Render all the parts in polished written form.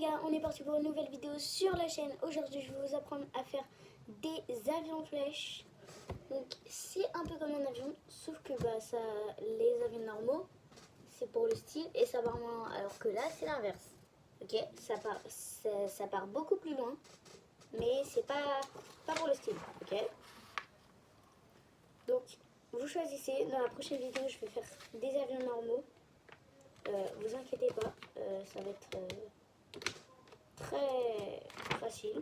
gars, on est parti pour une nouvelle vidéo sur la chaîne. Aujourd'hui je vais vous apprendre à faire des avions flèches. Donc c'est un peu comme un avion, sauf que ça, les avions normaux c'est pour le style et ça part moins, alors que là c'est l'inverse. Ok, ça part beaucoup plus loin, mais c'est pas pour le style. Ok, donc vous choisissez. Dans la prochaine vidéo je vais faire des avions normaux. Vous inquiétez pas, ça va être très facile.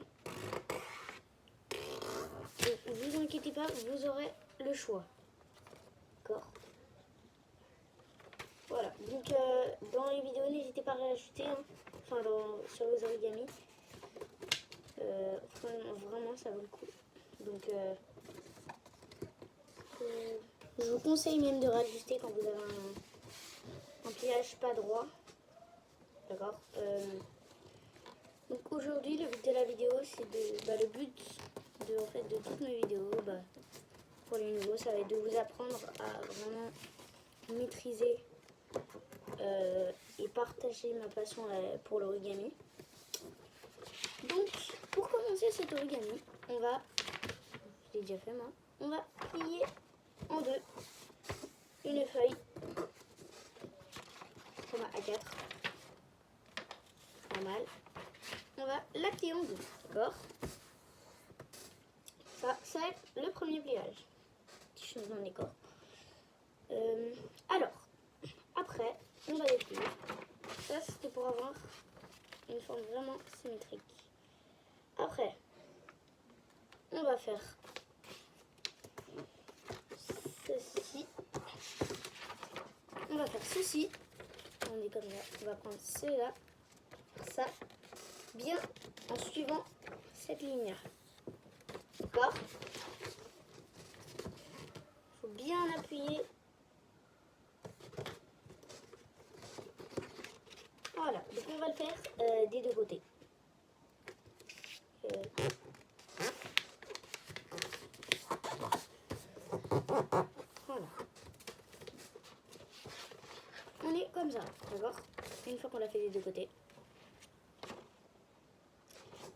Donc, vous inquiétez pas, vous aurez le choix. D'accord. Voilà. Donc dans les vidéos, n'hésitez pas à réajouter, hein. Enfin sur vos origamis. Vraiment, ça vaut le coup. Donc je vous conseille même de réajuster quand vous avez un pliage pas droit. D'accord. Donc aujourd'hui, le but de la vidéo, c'est de le but de toutes mes vidéos, pour les nouveaux, ça va être de vous apprendre à vraiment maîtriser et partager ma passion pour l'origami. Donc pour commencer cet origami, on va, je l'ai déjà fait moi, on va plier en deux une feuille format A4, normal. On va la plier en deux, d'accord. Ça va être le premier pliage. Petit changement de décor. Alors, après, on va les plier. Ça, c'était pour avoir une forme vraiment symétrique. Après, on va faire ceci. On va faire ceci. On est comme ça. On va prendre cela, ça, bien en suivant cette ligne. D'accord. Il faut bien appuyer. Voilà, donc on va le faire des deux côtés. Voilà. On est comme ça, d'accord? Une fois qu'on l'a fait des deux côtés.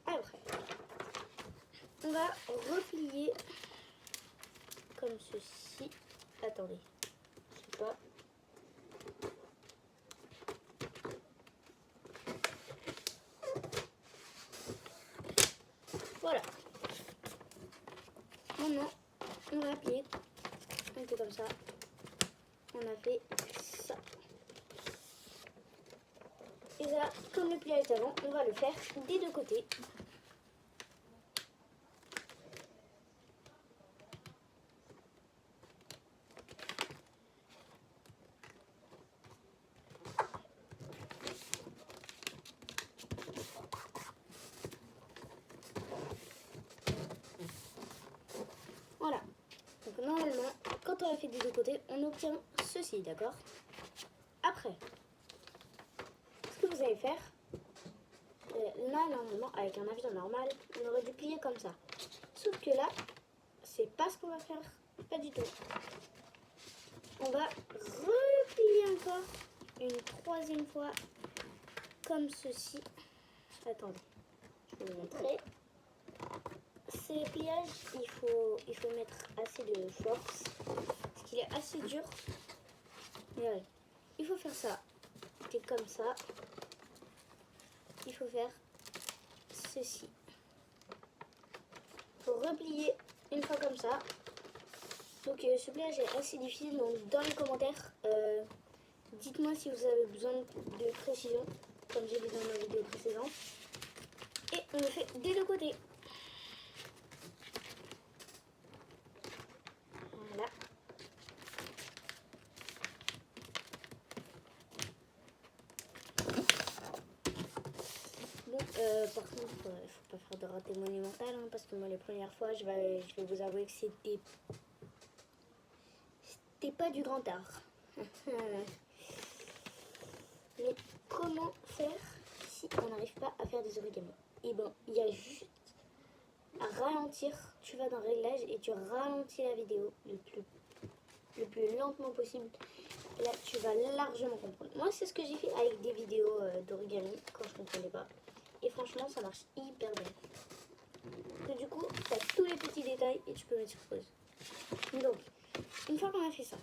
Après, on va replier comme ceci. Attendez, je sais pas. Voilà. Maintenant, on va plier un peu comme ça. On a fait ça. Et là, comme le pliage d'avant, on va le faire des deux côtés. Voilà. Donc normalement, quand on l'a fait des deux côtés, on obtient ceci, d'accord? Après, ce que vous allez faire, là normalement, avec un avion normal, on aurait dû plier comme ça. Sauf que là, c'est pas ce qu'on va faire, pas du tout. On va replier encore une troisième fois, comme ceci. Attendez, je vais vous montrer. Ces pliages, il faut mettre assez de force, parce qu'il est assez dur. Regardez, il faut faire ça, c'est comme ça. Il faut faire ceci. Il faut replier une fois comme ça. Donc ce pliage est assez difficile, donc dans les commentaires, dites-moi si vous avez besoin de précision, comme j'ai dit dans ma vidéo précédente. Et on le fait des deux côtés. Voilà. Bon, par contre, il faut pas faire de raté monumental, hein, parce que moi les premières fois, je vais vous avouer que c'était pas du grand art. Mais comment faire si on n'arrive pas à faire des origamis? Et bon, il y a juste à ralentir. Tu vas dans réglages et tu ralentis la vidéo le plus lentement possible. Et là, tu vas largement comprendre. Moi, c'est ce que j'ai fait avec des vidéos d'origami quand je ne comprenais pas. franchement, ça marche hyper bien. Et du coup, tu as tous les petits détails et tu peux mettre sur pause. Donc, une fois qu'on a fait ça,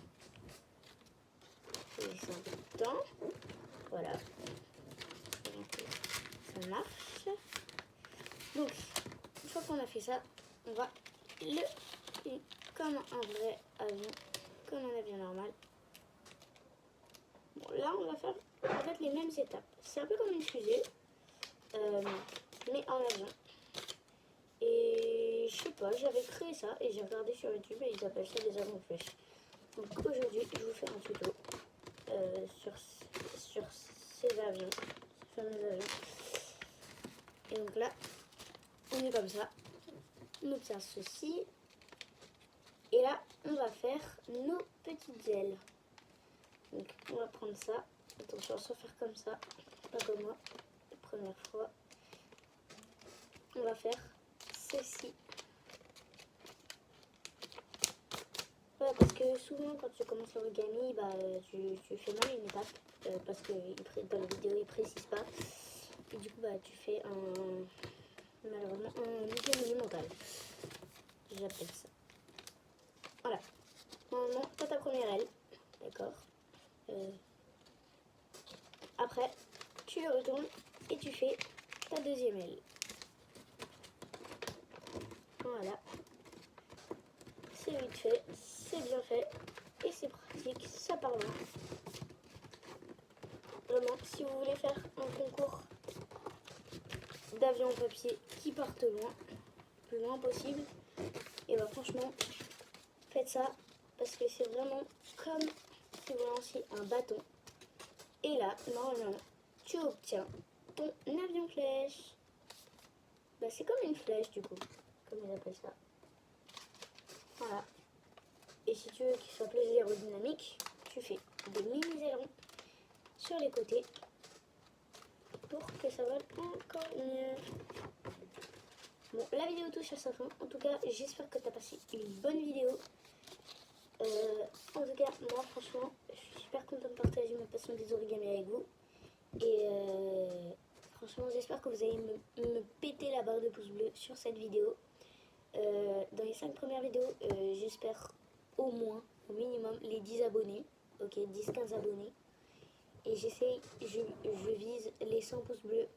je laisse un peu de temps. Voilà. Ça marche. Donc, une fois qu'on a fait ça, on va comme un vrai avion, comme un avion normal. Bon, là, on va faire en fait les mêmes étapes. C'est un peu comme une fusée, mais en avion. Et je sais pas, j'avais créé ça et j'ai regardé sur YouTube et ils appellent ça des avions flèches. Donc aujourd'hui, je vous fais un tuto sur ces avions, ces fameux avions. Et donc là, on est comme ça. On obtient ceci. Et là, on va faire nos petites ailes. Donc on va prendre ça. Attention, sans faire comme ça, pas comme moi, la première fois. On va faire ceci. Voilà, parce que souvent quand tu commences l'origami, bah, tu fais mal une étape parce que dans la vidéo il précise pas. Et du coup bah tu fais malheureusement un idiot monumental. J'appelle ça. Voilà. Normalement, tu as ta première aile. D'accord. Après, tu le retournes et tu fais ta deuxième aile. Voilà. C'est vite fait, c'est bien fait et c'est pratique, ça part loin. Vraiment, si vous voulez faire un concours d'avions en papier qui partent loin, le plus loin possible, et bah franchement, faites ça parce que c'est vraiment comme si vous lanciez un bâton. Et là, normalement, tu obtiens ton avion flèche. Bah, c'est comme une flèche du coup, comme ils appellent ça. Voilà. Et si tu veux qu'il soit plus aérodynamique, tu fais des mini ailerons sur les côtés pour que ça vole encore mieux. Bon, la vidéo touche à sa fin. En tout cas, j'espère que tu as passé une bonne vidéo. En tout cas, moi, franchement, je suis super contente de partager ma passion des origamis avec vous. Et franchement, j'espère que vous allez me péter la barre de pouce bleu sur cette vidéo. Dans les 5 premières vidéos, j'espère au moins, au minimum, les 10 abonnés. Ok, 10-15 abonnés. Et je vise les 100 pouces bleus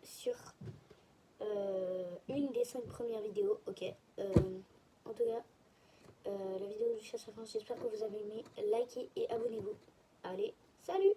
sur une des 5 premières vidéos. Ok. En tout cas, la vidéo du chasse à fin, j'espère que vous avez aimé. Likez et abonnez-vous. Allez, salut!